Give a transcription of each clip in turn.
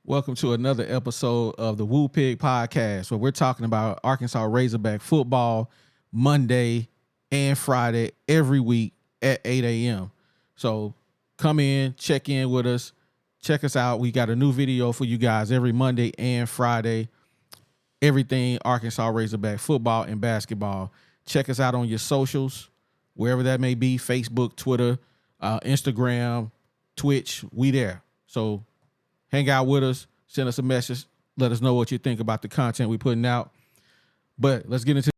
Welcome to another episode of the Woo Pig Podcast, where we're talking about Arkansas Razorback football Monday and Friday every week at 8 a.m. So come check in with us, check us out. We got a new video for you guys every Monday and Friday. Everything Arkansas Razorback football and basketball. Check us out on your socials, wherever that may be: Facebook, Twitter, Instagram, Twitch. We there. So hang out with us, send us a message, let us know what you think about the content we're putting out. But let's get into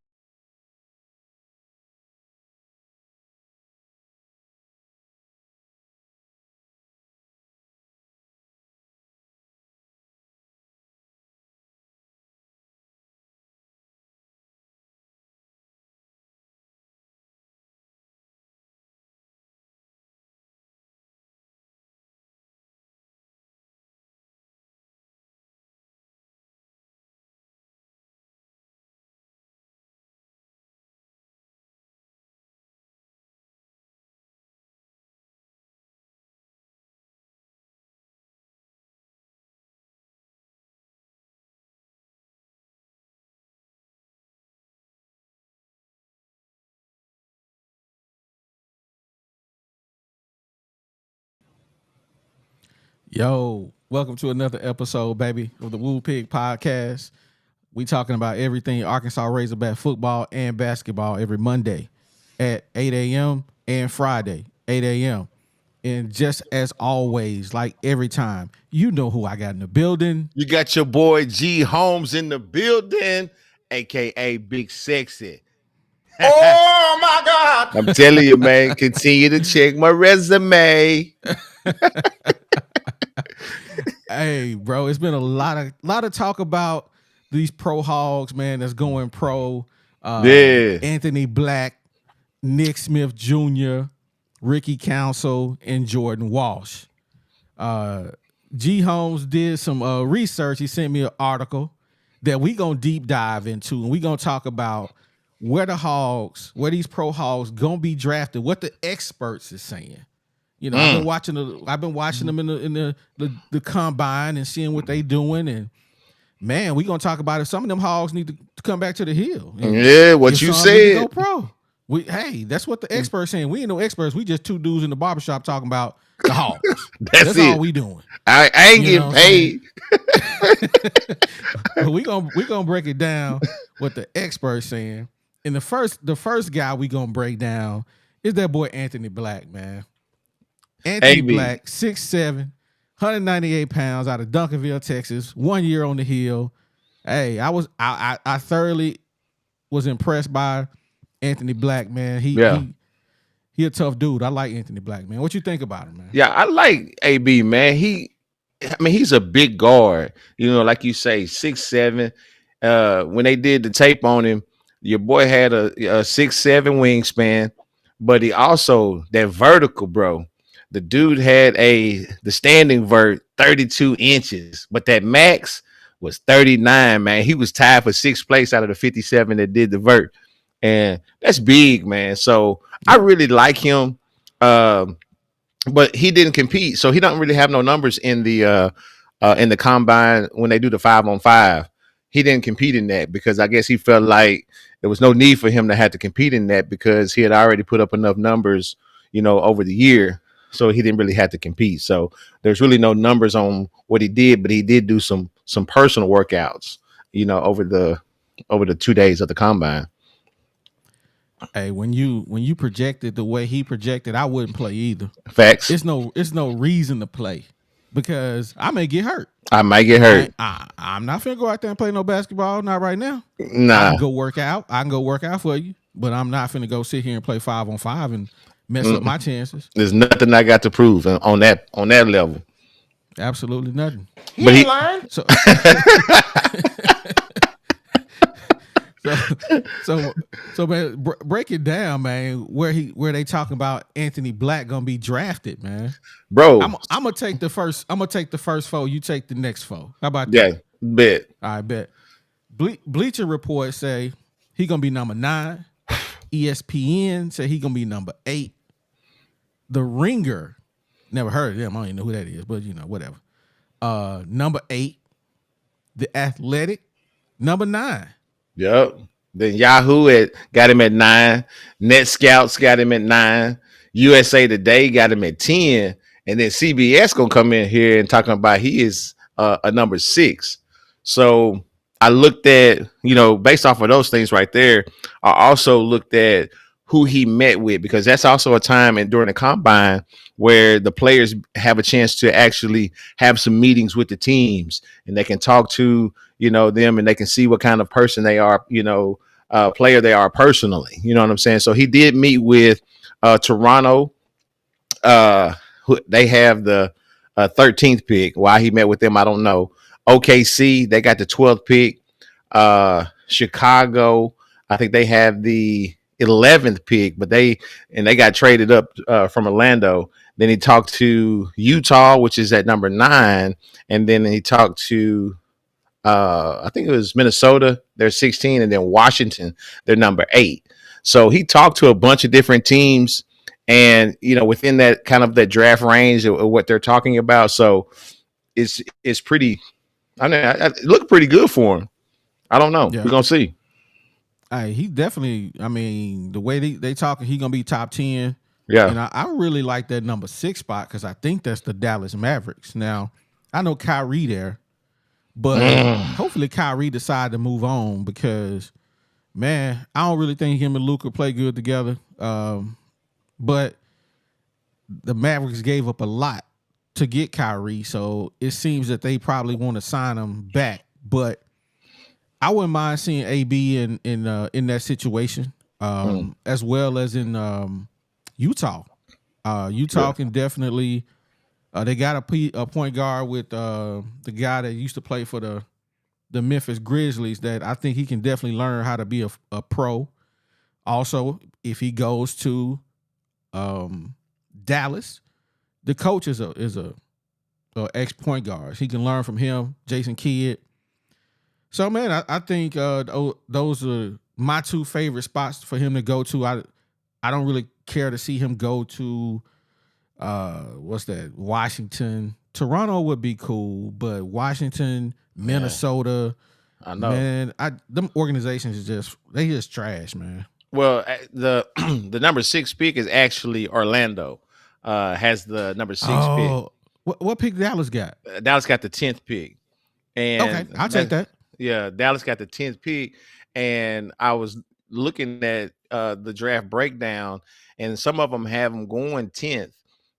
welcome to another episode, baby, of the Woo Pig Podcast. We talking about everything Arkansas Razorback football and basketball every Monday at 8 a.m. and Friday, 8 a.m. And just as always, like every time, you know who I got in the building. You got your boy G Holmes in the building, aka Big Sexy. Oh my God! I'm telling you, man, continue to check my resume. Hey, bro, it's been a lot of talk about these pro hogs, man, that's going pro. Yeah. Anthony Black, Nick Smith Jr., Ricky Council, and Jordan Walsh. G Holmes did some research. He sent me an article that we gonna deep dive into, and we gonna talk about where these pro hogs gonna be drafted, what the experts is saying. You know, I've been watching them in the combine and seeing what they doing, and man, we gonna talk about if some of them hogs need to come back to the hill. Yeah, what you said. Go pro. That's what the experts saying. We ain't no experts. We just two dudes in the barbershop talking about the hogs. That's all we doing. I ain't getting paid. But we gonna break it down what the experts saying. And the first guy we gonna break down is that boy Anthony Black, man. Anthony Black, 6'7", 198 pounds, out of Duncanville, Texas. 1 year on the hill. Hey, I thoroughly was impressed by Anthony Black, man. He a tough dude. I like Anthony Black, man. What you think about him, man? Yeah, I like AB, man. He's a big guard. You know, like you say, 6'7". When they did the tape on him, your boy had a 6'7" wingspan, but he also that vertical, bro. The dude had the standing vert 32 inches, but that max was 39, man. He was tied for sixth place out of the 57 that did the vert. And that's big, man. So I really like him. But he didn't compete. So he don't really have no numbers in the combine when they do the 5-on-5. He didn't compete in that because I guess he felt like there was no need for him to have to compete in that because he had already put up enough numbers, over the year. So he didn't really have to compete. So there's really no numbers on what he did, but he did do some personal workouts, over the 2 days of the combine. Hey, when you projected the way he projected, I wouldn't play either. Facts. It's no reason to play because I may get hurt. I might get hurt. I'm not finna go out there and play no basketball. Not right now. Nah. I can go work out for you, but I'm not finna go sit here and play 5-on-5 and mess up my chances. There's nothing I got to prove on that level. Absolutely nothing. He ain't lying. So man, break it down, man. Where they talking about Anthony Black gonna be drafted, man? Bro, I'm gonna take the first. I'm gonna take the first four. You take the next four. How about that? Yeah, bet. I bet. Bleacher Report say he gonna be number 9. ESPN say he gonna be number 8. The Ringer, never heard of them. I don't even know who that is, but whatever. Number 8, the Athletic. Number 9. Yep. Then Yahoo got him at 9. Net Scouts got him at 9. USA Today got him at 10. And then CBS gonna come in here and talking about he is a number 6. So I looked at, based off of those things right there, I also looked at who he met with, because that's also a time and during the combine where the players have a chance to actually have some meetings with the teams, and they can talk to them, and they can see what kind of person they are, player they are personally. You know what I'm saying? So he did meet with Toronto. They have the 13th pick. Why he met with them, I don't know. OKC, they got the 12th pick. Chicago, I think they have the 11th pick, but they got traded up from Orlando. Then he talked to Utah, which is at number 9, and then he talked to I think it was Minnesota, they're 16, and then Washington, they're number 8. So he talked to a bunch of different teams, and within that kind of that draft range of what they're talking about. So it's pretty. I mean, it looked pretty good for him. I don't know. Yeah. We're gonna see. He definitely. I mean, the way they talking, he gonna be top 10. Yeah. And I really like that number 6 spot because I think that's the Dallas Mavericks. Now I know Kyrie there, but hopefully Kyrie decide to move on because, man, I don't really think him and Luka play good together. But the Mavericks gave up a lot to get Kyrie, so it seems that they probably want to sign him back. But I wouldn't mind seeing AB in that situation, as well as in Utah. Utah can definitely. They got a point guard with the guy that used to play for the Memphis Grizzlies that I think he can definitely learn how to be a pro. Also, if he goes to Dallas, the coach is a ex point guard. He can learn from him, Jason Kidd. So, man, I think those are my 2 favorite spots for him to go to. I don't really care to see him go to what's that? Washington. Toronto would be cool, but Washington, Minnesota, I know. man, them organizations is just trash, man. Well, the the number 6 pick is actually Orlando. Has the number 6 pick. What pick Dallas got? Dallas got the 10th pick. And Okay, I'll take that. Yeah, Dallas got the 10th pick, and I was looking at the draft breakdown, and some of them have them going 10th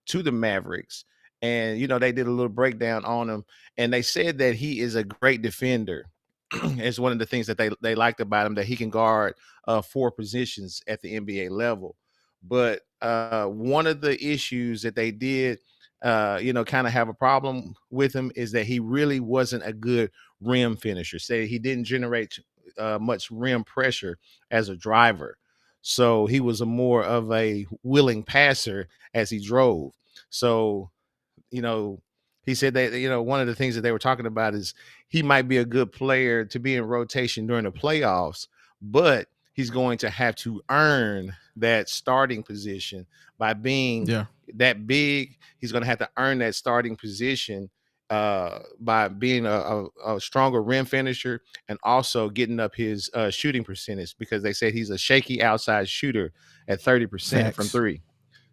to the Mavericks, and they did a little breakdown on him, and they said that he is a great defender. It's one of the things that they liked about him, that he can guard 4 positions at the NBA level. But one of the issues that they did, kind of have a problem with him is that he really wasn't a good rim finisher. Say he didn't generate much rim pressure as a driver. So he was a more of a willing passer as he drove. So, he said that, one of the things that they were talking about is he might be a good player to be in rotation during the playoffs, but he's going to have to earn that starting position by being that big. He's going to have to earn that starting position by being a stronger rim finisher and also getting up his shooting percentage, because they said he's a shaky outside shooter at 30% from 3.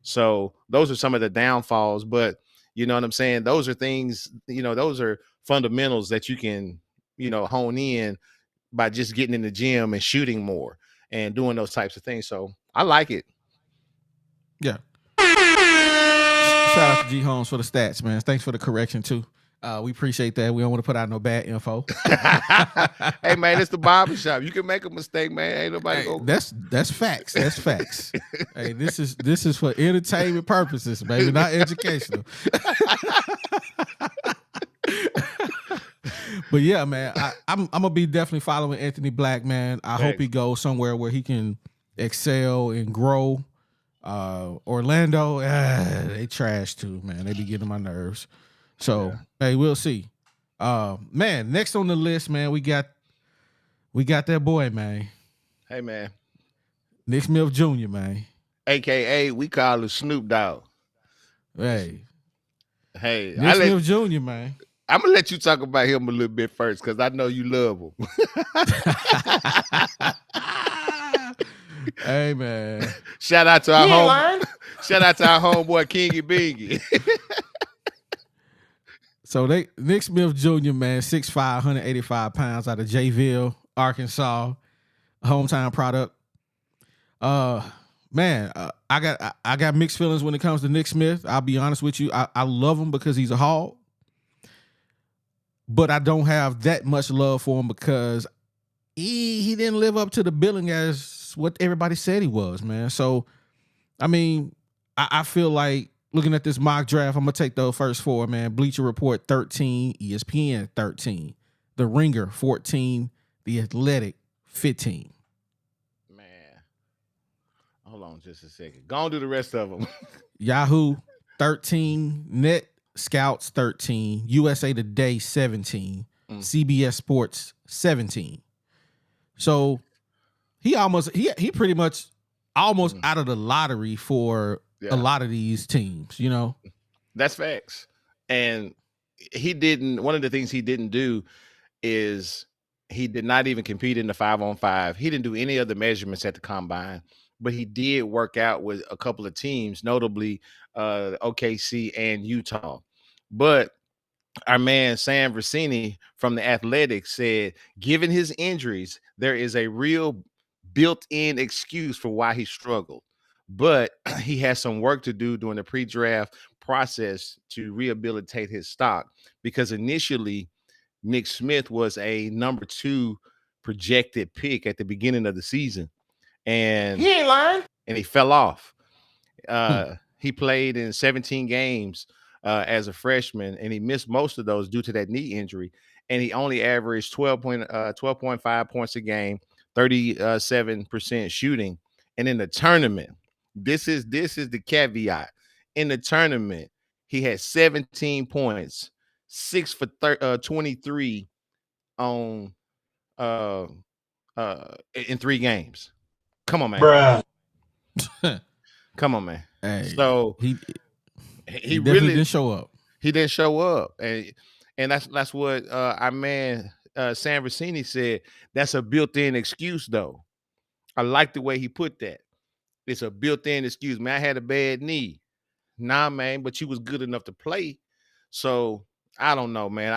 So those are some of the downfalls, but you know what I'm saying? Those are things, those are fundamentals that you can, hone in by just getting in the gym and shooting more and doing those types of things. So I like it. Yeah. Shout out to G Holmes for the stats, man. Thanks for the correction too. We appreciate that. We don't want to put out no bad info. Hey man, it's the barbershop. You can make a mistake, man. Ain't nobody go. That's facts. That's facts. Hey, this is for entertainment purposes, baby, not educational. But yeah, man, I'm gonna be definitely following Anthony Black, man. I hope he goes somewhere where he can excel and grow. Orlando, they trash too, man. They be getting my nerves. So hey, we'll see. Man, next on the list, man, we got that boy, man. Hey man, Nick Smith Jr., man. AKA we call him Snoop Dogg. Hey, Nick Smith Jr., man. I'm gonna let you talk about him a little bit first because I know you love him. Hey man. Shout out to He our ain't home. lying. Shout out to our homeboy Kingy Bingy. So Nick Smith Jr., man, 6'5", 185 pounds out of Jayville, Arkansas, hometown product. Man, I got mixed feelings when it comes to Nick Smith. I'll be honest with you. I love him because he's a Hog, but I don't have that much love for him because he didn't live up to the billing as what everybody said he was, man. So, I mean, I feel like looking at this mock draft, I'm gonna take the first four, man. Bleacher Report 13, ESPN 13, The Ringer 14, The Athletic 15. Man, hold on just a second. Go on do the rest of them. Yahoo 13, Net Scouts 13, USA Today 17, CBS Sports 17. So he pretty much almost out of the lottery for a lot of these teams, you know. That's facts. And one of the things he didn't do is he did not even compete in the 5-on-5. He didn't do any of the measurements at the combine, but he did work out with a couple of teams, notably OKC and Utah. But our man Sam Vecini from the Athletic said, given his injuries, there is a real built-in excuse for why he struggled. But he has some work to do during the pre-draft process to rehabilitate his stock, because initially Nick Smith was a number 2 projected pick at the beginning of the season, and He ain't lying. and he fell off. He played in 17 games as a freshman, and he missed most of those due to that knee injury. And he only averaged 12.5 points a game, 37% shooting. And in the tournament, this is the caveat. In the tournament, he had 17 points, 6 for 23 on in 3 games. Come on, man. Bruh. Come on, man. Hey, So he really didn't show up. He didn't show up, and that's what our man Sam Vecini said. That's a built-in excuse, though. I like the way he put that. It's a built-in excuse. Man, I had a bad knee. Nah, man, but you was good enough to play. So I don't know, man.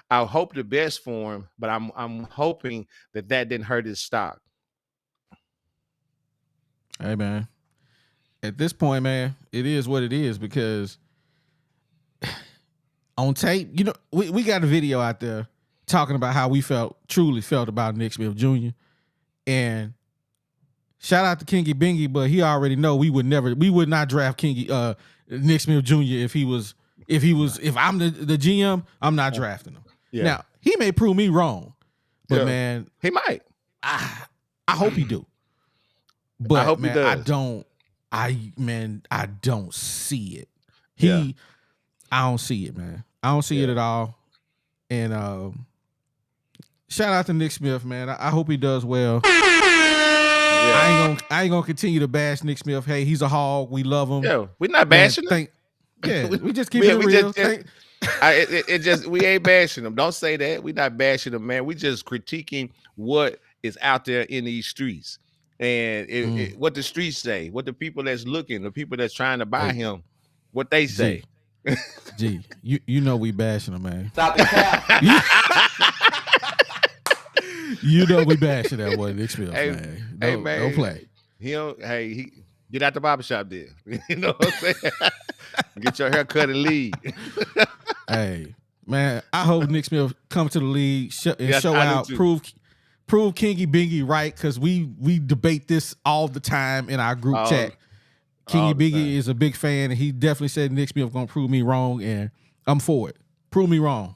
I hope the best for him, but I'm hoping that didn't hurt his stock. Hey, man. At this point, man, it is what it is, because on tape, you know, we got a video out there talking about how we truly felt about Nick Smith Jr. And shout out to Kingy Bingy, but he already know we would not draft Nick Smith Jr. if I'm the GM, I'm not drafting him. Yeah. Now, he may prove me wrong, but man, he might. I hope he do. But I hope man, he does. I don't see it. I don't see it, man. I don't see it at all. And shout out to Nick Smith, man. I hope he does well. I ain't gonna continue to bash Nick Smith. Hey, he's a Hog. We love him. Yeah, we're not bashing him. We just keep it real. We ain't bashing him. Don't say that. We're not bashing him, man. We just critiquing what is out there in these streets, and what the streets say, what the people that's looking, the people that's trying to buy him, what they say. Gee, you know we bashing him, man. Stop the cap. You know we bashing that boy Nick Smith, man. Don't play. He get out the barbershop there. You know what I'm saying? Get your hair cut and leave. Hey, man, I hope Nick Smith come to the league and show out, prove Kingy Bingy right, because we debate this all the time in our group chat. Kingy Bingy is a big fan, and he definitely said Nick Smith gonna prove me wrong, and I'm for it. Prove me wrong.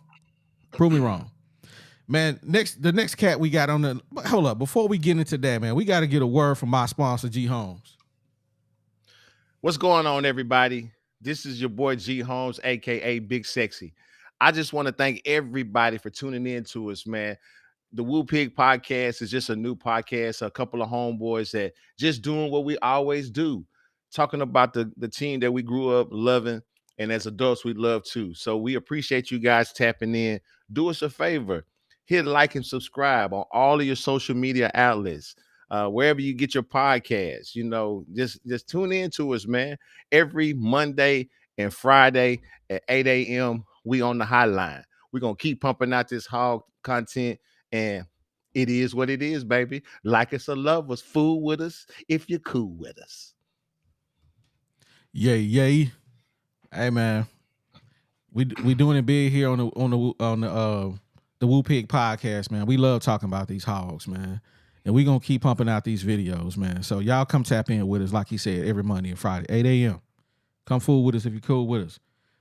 Man, the next cat we got on hold up, before we get into that, man, we got to get a word from my sponsor, Gholmes. What's going on, everybody? This is your boy Gholmes, aka Big Sexy. I just want to thank everybody for tuning in to us, man. The Woo Pig podcast is just a new podcast, a couple of homeboys that just doing what we always do, talking about the team that we grew up loving, And as adults, we love too. So we appreciate you guys tapping in. Do us a favor, hit like and subscribe on all of your social media outlets. Wherever you get your podcasts, just tune in to us, man. Every Monday and Friday at 8 a.m. we on the hotline. We're gonna keep pumping out this hog content, and it is what it is, baby. Like us or love us, fool with us if you're cool with us. Yay, yay. Hey man, we doing it big here on the Woo Pig podcast, man. We love talking about these hogs, man. And we gonna keep pumping out these videos, man. So y'all come tap in with us, like he said, every Monday and Friday, 8 a.m. Come fool with us if you're cool with us.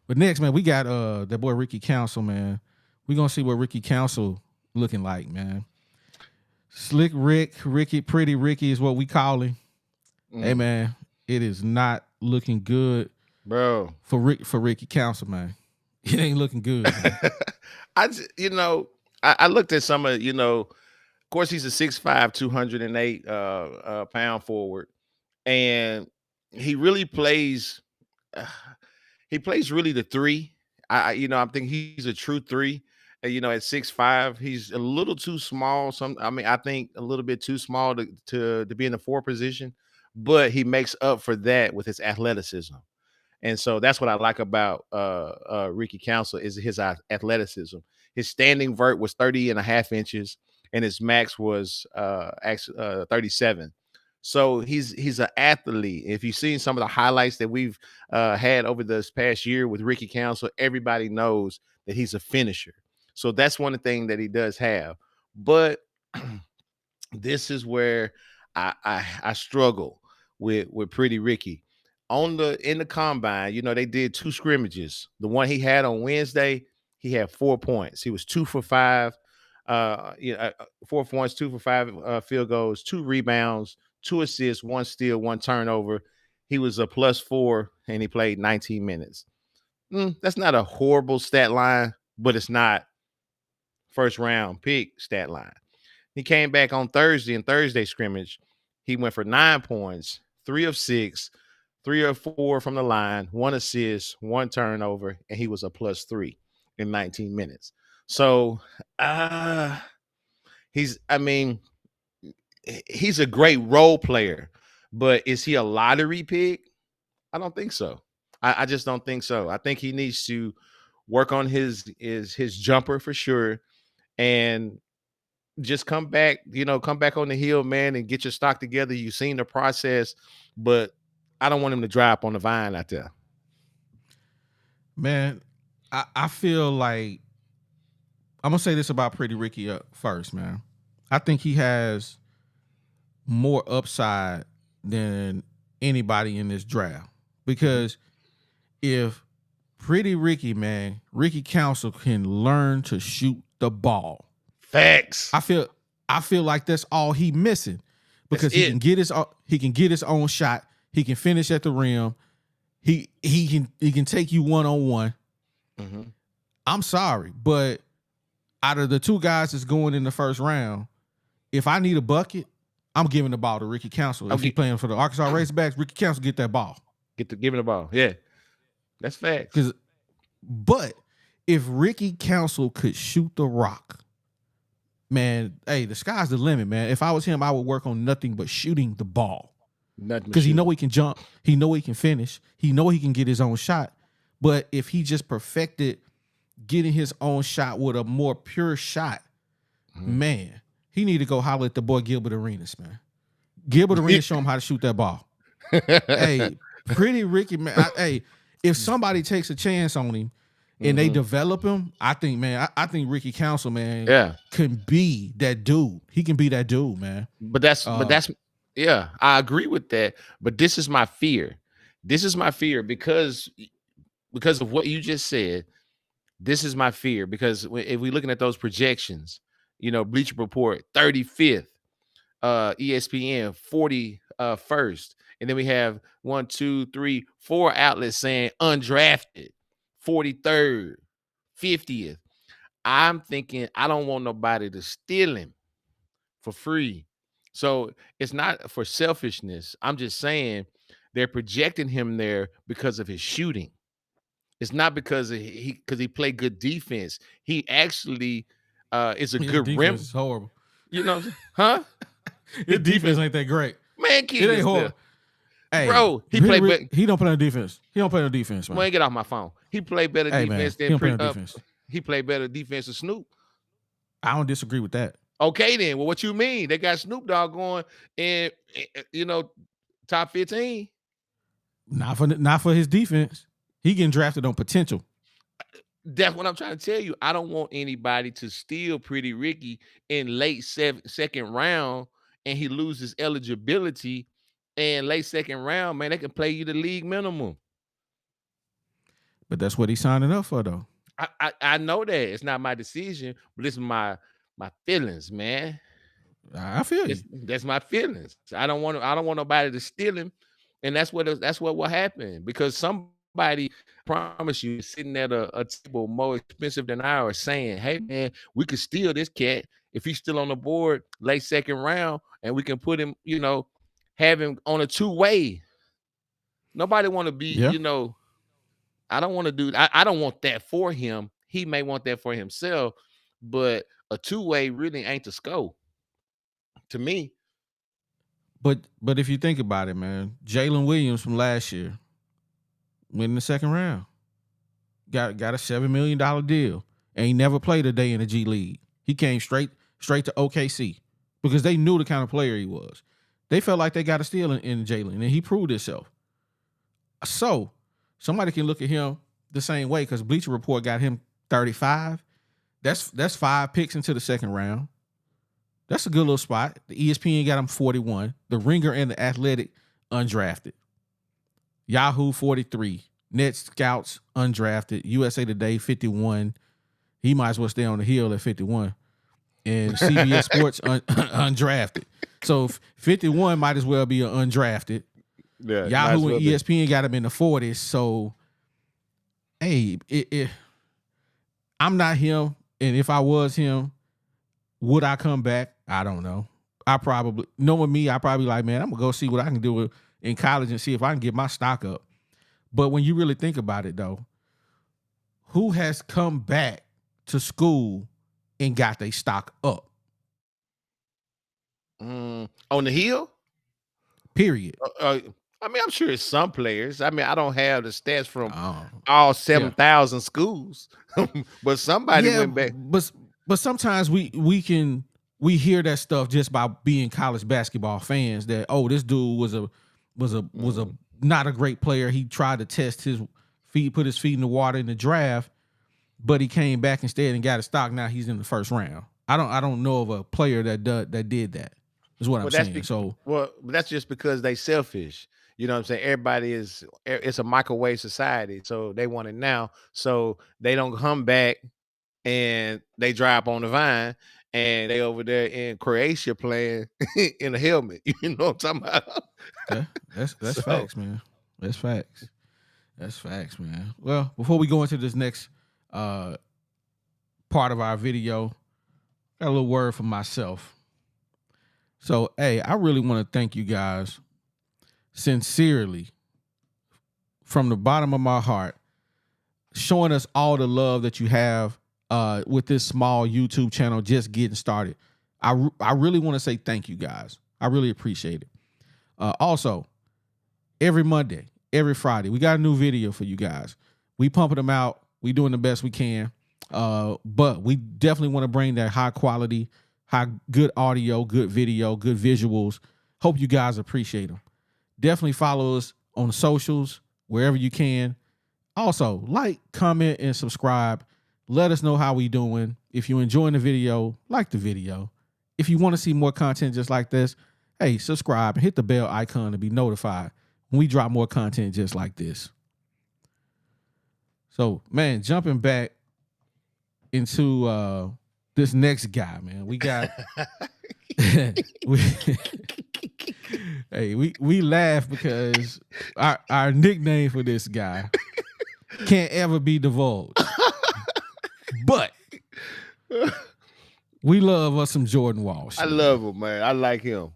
But next, man, we got that boy Ricky Council, man. We gonna see what Ricky Council looking like, man. Slick Ricky, Pretty Ricky is what we call him. Hey man, it is not looking good, bro, for Ricky Council, man. It ain't looking good. I looked at some of, of course, he's a 6'5", 208 pound forward, and he really plays. He plays really the three. I'm thinking he's a true three. At 6'5", he's a little too small. I think a little bit too small to be in the 4 position, but he makes up for that with his athleticism. And so that's what I like about Ricky Council is his athleticism. His standing vert was 30.5 inches, and his max was 37. So he's an athlete. If you've seen some of the highlights that we've had over this past year with Ricky Council, everybody knows that he's a finisher. So that's one thing that he does have. But this is where I struggle with Pretty Ricky. In the combine, they did 2 scrimmages. The one he had on Wednesday, he had 4 points. He was 2 for 5. 4 points, 2 for 5 field goals, 2 rebounds, 2 assists, 1 steal, 1 turnover. He was a +4, and he played 19 minutes. That's not a horrible stat line, but it's not first round pick stat line. He came back on Thursday scrimmage. He went for 9 points, 3 of 6, 3 or 4 from the line, 1 assist, 1 turnover, and he was a +3 in 19 minutes. So he's a great role player, but is he a lottery pick? I don't think so. I just don't think so. I think he needs to work on his jumper for sure, and just come back on the hill, man, and get your stock together. You've seen the process, but I don't want him to dry up on the vine out there. Man, I feel like I'm gonna say this about Pretty Ricky up first, man. I think he has more upside than anybody in this draft, because if Pretty Ricky, man, Ricky Council can learn to shoot the ball. Facts. I feel like that's all he missing, because he can get his own shot. He can finish at the rim. He can take you 1-on-1. Mm-hmm. I'm sorry, but out of the 2 guys that's going in the first round, if I need a bucket, I'm giving the ball to Ricky Council. If he's playing for the Arkansas Razorbacks, Ricky Council get that ball. Give him the ball. Yeah, that's facts. But if Ricky Council could shoot the rock, man, hey, the sky's the limit, man. If I was him, I would work on nothing but shooting the ball. Because he know he can jump. He know he can finish. He know he can get his own shot. But if he just perfected getting his own shot with a more pure shot, man, he need to go holler at the boy Gilbert Arenas, man. Gilbert Arenas show him how to shoot that ball. Hey, Pretty Ricky, man. If somebody takes a chance on him and they develop him, I think, man, I think Ricky Council, man, can be that dude. He can be that dude, man. But that's I agree with that. But this is my fear. This is my fear because of what you just said. This is my fear, because if we're looking at those projections, Bleacher Report 35th, ESPN 41st, and then we have 1, 2, 3, 4 outlets saying undrafted 43rd, 50th. I'm thinking I don't want nobody to steal him for free. So it's not for selfishness. I'm just saying they're projecting him there because of his shooting. It's not because he played good defense. He actually is a His good defense is horrible. You know, huh? His defense ain't that great. Man, It ain't horrible. Hey, bro, he played better. He don't play on defense. He don't play on defense, man. Man, get off my phone. He played better defense he than don't play on defense. he played better defense than Snoop. I don't disagree with that. Okay, then. Well, what you mean? They got Snoop Dogg going and top 15. Not for his defense. He getting drafted on potential. That's what I'm trying to tell you. I don't want anybody to steal Pretty Ricky in late second round and he loses eligibility. And late second round, man, they can play you the league minimum. But that's what he's signing up for, though. I know that. It's not my decision, but it's my feelings, man. I feel you. That's my feelings. I don't want nobody to steal him. And that's what will happen because somebody promise you sitting at a table more expensive than ours saying, hey man, we could steal this cat if he's still on the board late second round and we can put him, have him on a two-way. Nobody want to be, I don't want to do I don't want that for him. He may want that for himself, but a two-way really ain't the scope to me. But if you think about it, man, Jalen Williams from last year went in the second round. Got a $7 million deal. And he never played a day in the G League. He came straight to OKC because they knew the kind of player he was. They felt like they got a steal in Jalen, and he proved himself. So somebody can look at him the same way because Bleacher Report got him 35. That's 5 picks into the second round. That's a good little spot. The ESPN got him 41. The Ringer and the Athletic undrafted. Yahoo 43. Net Scouts undrafted. USA Today 51. He might as well stay on the hill at 51. And CBS Sports undrafted. So 51 might as well be an undrafted. Yeah, Yahoo and ESPN got him in the 40s. So, hey, I'm not him. And if I was him, would I come back? I don't know. Knowing me, I probably like, man, I'm going to go see what I can do in college and see if I can get my stock up. But when you really think about it, though, who has come back to school and got their stock up? On the hill? Period. I mean, I'm sure it's some players. I mean, I don't have the stats from all 7,000 schools, but somebody went back. But sometimes we hear that stuff just by being college basketball fans that, oh, this dude was a not a great player. He tried to test his feet, put his feet in the water in the draft, but he came back instead and got a stock. Now he's in the first round. I don't know of a player that did that. Is what I'm saying. But that's just because they selfish. You know what I'm saying? Everybody it's a microwave society, so they want it now. So they don't come back and they drive on the vine and they over there in Croatia playing in a helmet. You know what I'm talking about? Yeah, that's facts, man. That's facts. That's facts, man. Well, before we go into this next part of our video, got a little word for myself. So, hey, I really want to thank you guys sincerely from the bottom of my heart, showing us all the love that you have with this small YouTube channel just getting started. I really want to say thank you guys. I really appreciate it. Also, every Monday, every Friday, we got a new video for you guys. We pumping them out. We doing the best we can. But we definitely want to bring that high quality, good audio, good video, good visuals. Hope you guys appreciate them. Definitely follow us on the socials, wherever you can. Also, like, comment, and subscribe. Let us know how we doing. If you're enjoying the video, like the video. If you want to see more content just like this, hey, subscribe and hit the bell icon to be notified when we drop more content just like this. So, man, jumping back into this next guy, man. We got we laugh because our nickname for this guy can't ever be divulged. But we love us some Jordan Walsh. I love him, man. I like him.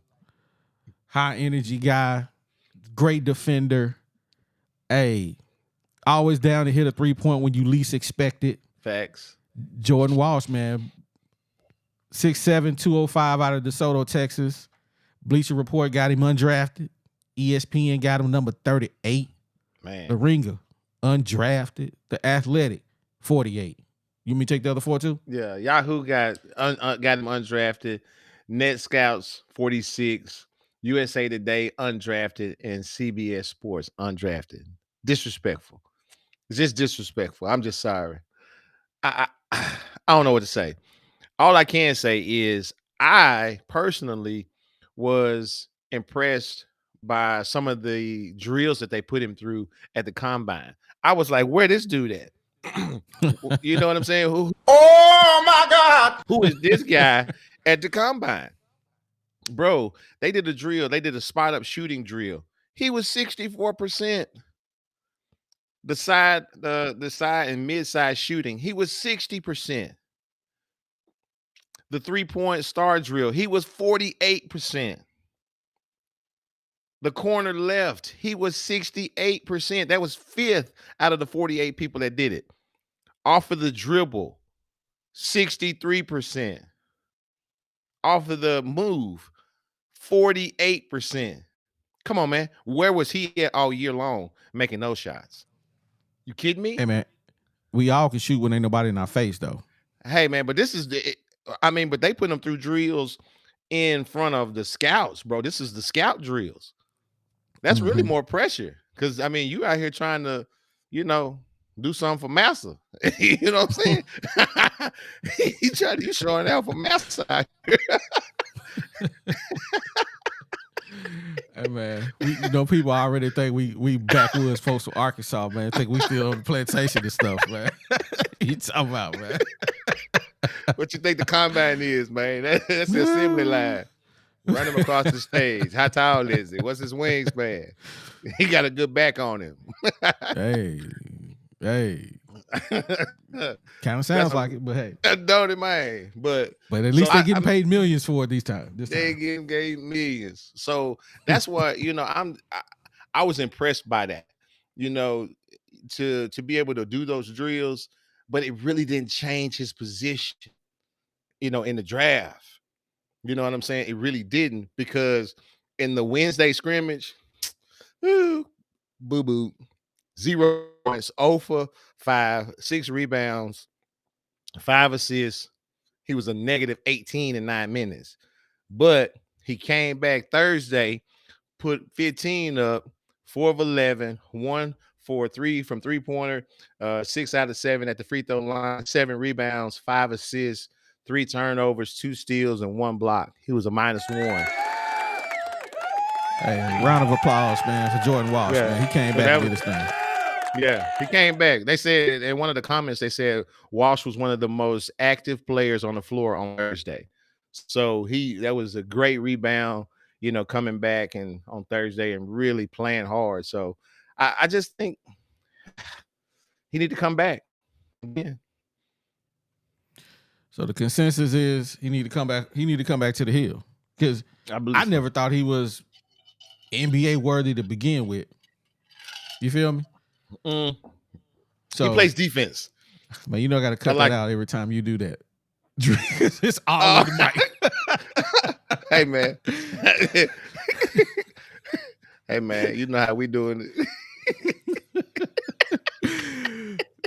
High energy guy, great defender. Hey, Always down to hit a 3-point when you least expect it. Facts. Jordan Walsh, man. 6'7", 205 out of DeSoto, Texas. Bleacher Report got him undrafted. ESPN got him number 38. Man. The Ringer, undrafted. The Athletic, 48. You want me to take the other 4 too? Yeah, Yahoo got him undrafted. Net Scouts 46, USA Today undrafted, and CBS Sports undrafted. Disrespectful. It's just disrespectful. I'm just sorry. I don't know what to say. All I can say is I personally was impressed by some of the drills that they put him through at the combine. I was like, where this dude at? You know what I'm saying? Oh my God! Who is this guy at the combine? Bro, they did a drill. They did a spot up shooting drill. He was 64%. The side and mid side shooting, he was 60%. The 3-point star drill, he was 48%. The corner left, he was 68%. That was 5th out of the 48 people that did it. Off of the dribble, 63%. Off of the move, 48%. Come on, man. Where was he at all year long making those shots? You kidding me? Hey, man, we all can shoot when ain't nobody in our face, though. Hey, man, but this is but they put them through drills in front of the scouts, bro. This is the scout drills. That's really more pressure because, I mean, you out here trying to, do something for massa. You know what I'm saying? You showing out for massa out here. Hey, man, people already think we backwoods folks from Arkansas, man. Think we still on the plantation and stuff, man. You talking about, man? What you think the combine is, man? That's the assembly line. Run him across the stage. How tall is he? What's his wingspan? He got a good back on him. Hey. Kind of sounds like it, but hey. Don't it, man? But at least they getting paid millions for it this time. They getting millions. So that's what, I was impressed by that, to be able to do those drills, but it really didn't change his position, in the draft. You know what I'm saying? It really didn't, because in the Wednesday scrimmage, boo-boo, 0 points, 0 for 5, 6 rebounds, 5 assists. He was a negative 18 in 9 minutes. But he came back Thursday, put 15 up, 4 of 11, 1 for 3 from three-pointer, 6 out of 7 at the free throw line, 7 rebounds, 5 assists, 3 turnovers, 2 steals, and 1 block. He was a -1. Hey, round of applause, man, for Jordan Walsh, man. He came back and did his thing. Yeah, he came back. They said in one of the comments, they said Walsh was one of the most active players on the floor on Thursday. So that was a great rebound, coming back and on Thursday and really playing hard. So I just think he need to come back. Yeah. So the consensus is he need to come back. He need to come back to the Hill, because I never thought he was NBA worthy to begin with. You feel me? So he plays defense. Man, I got to cut that out every time you do that. It's all on the mic. Hey, man. Hey, man, you know how we doing it.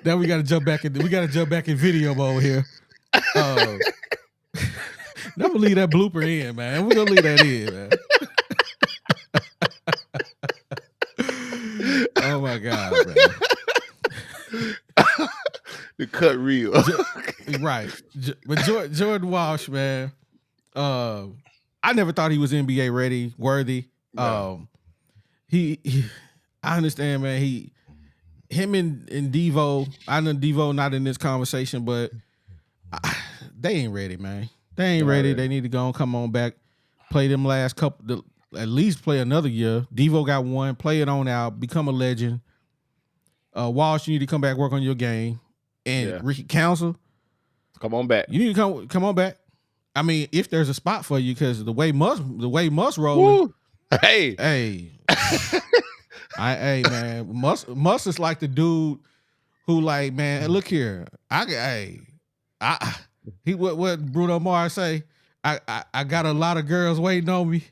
Now we got to jump back in video mode here. I'm gonna leave that blooper in, man. We're gonna leave that in, man. Oh my God, man. The cut real. Right. But Jordan Walsh, man, I never thought he was NBA ready, worthy. No. I understand, man. Him and Devo, I know Devo not in this conversation, but they ain't ready, man. They ain't ready. They need to go and come on back, play them last couple, at least play another year. Devo got 1, play it on out, become a legend. Walsh, you need to come back, work on your game. And Ricky Council, come on back. You need to come on back. I mean, if there's a spot for you, because the way Musk rolling. Hey. Hey man, Mustard's like the dude who like, man, look here. He what Bruno Mars say? I got a lot of girls waiting on me.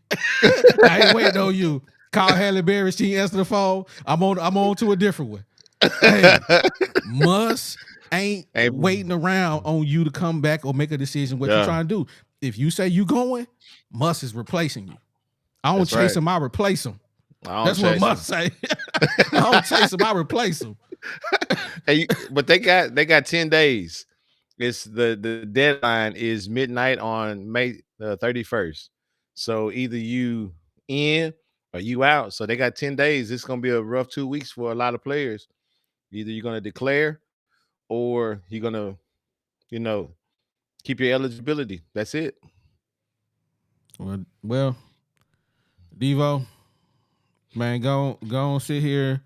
I ain't waiting on you. Call Halle Berry, she answered the phone. I'm on to a different one. Hey, Muss ain't Hey, waiting around on you to come back or make a decision what you're yeah, trying to do. If you say you going, Muss is replacing you. I don't that's chase right. him, I replace him. I don't That's what chase Muss him. say. I don't chase him, I replace him. But they got 10 days. It's the deadline is midnight on May 31st. So either you in or you out. So they got 10 days. It's gonna be a rough 2 weeks for a lot of players. Either you're gonna declare or you're gonna, you know, keep your eligibility. That's it. Well, Devo, man, go on sit here.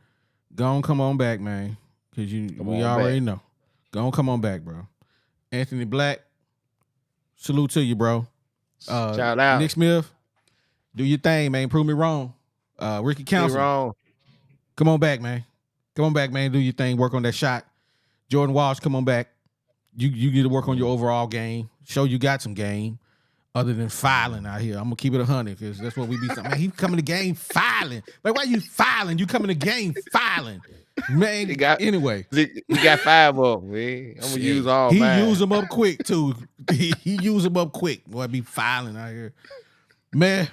Go on come on back, man. Cause Come we on already back. know. Go on come on back, bro. Anthony Black, salute to you, bro. Shout out. Nick Smith, do your thing, man. Prove me wrong. Ricky Me Council, wrong. come on back, man. Come on back, man. Do your thing. Work on that shot. Jordan Walsh, come on back. You need to work on your overall game. Show you got some game other than filing out here. I'm gonna keep it 100 because that's what we be. Man, he coming to game filing. Like, why you filing? You coming to game filing, man. Anyway, He got 5 of them. Man. I'm gonna use all he mine. use them up quick too. he use them up quick. Boy, be filing out here, man.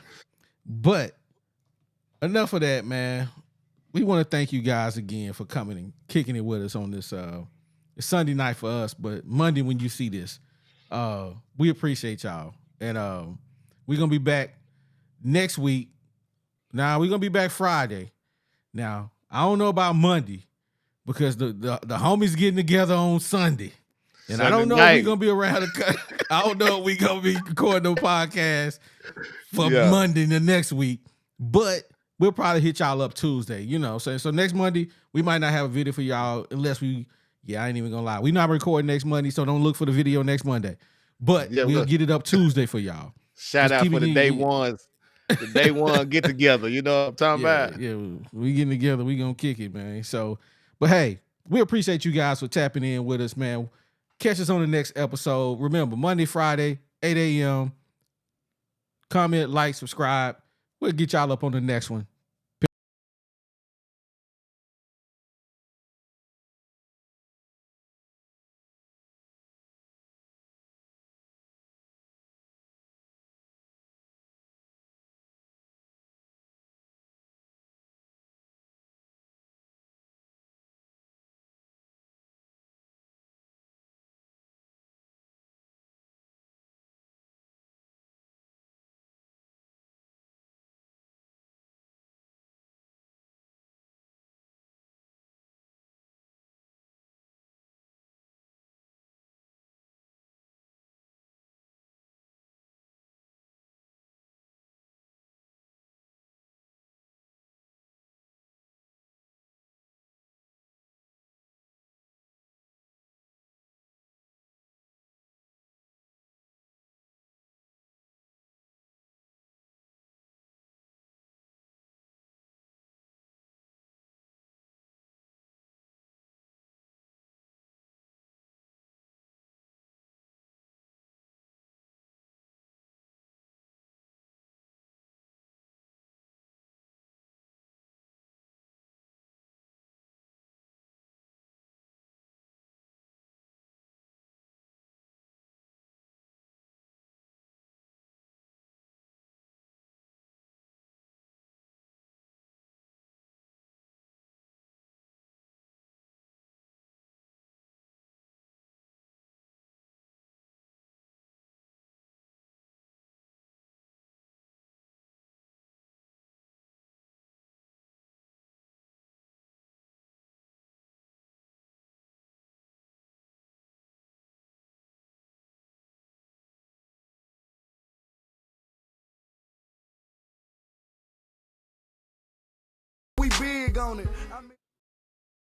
But enough of that, man. We want to thank you guys again for coming and kicking it with us on this it's Sunday night for us, but Monday when you see this. We appreciate y'all. And we're gonna be back next week. Now we're gonna be back Friday. Now, I don't know about Monday because the homies getting together on Sunday. And I don't know if we're gonna be around I don't know if we're gonna be recording no podcast for Monday the next week, but we'll probably hit y'all up Tuesday, you know. So next Monday, we might not have a video for y'all unless I ain't even gonna lie. We're not recording next Monday, so don't look for the video next Monday. But we'll get it up Tuesday for y'all. Shout out for the day ones. The day one get together. You know what I'm talking about? Yeah, we getting together. We gonna kick it, man. So, but hey, we appreciate you guys for tapping in with us, man. Catch us on the next episode. Remember, Monday, Friday, 8 a.m. Comment, like, subscribe. We'll get y'all up on the next one. We big on it.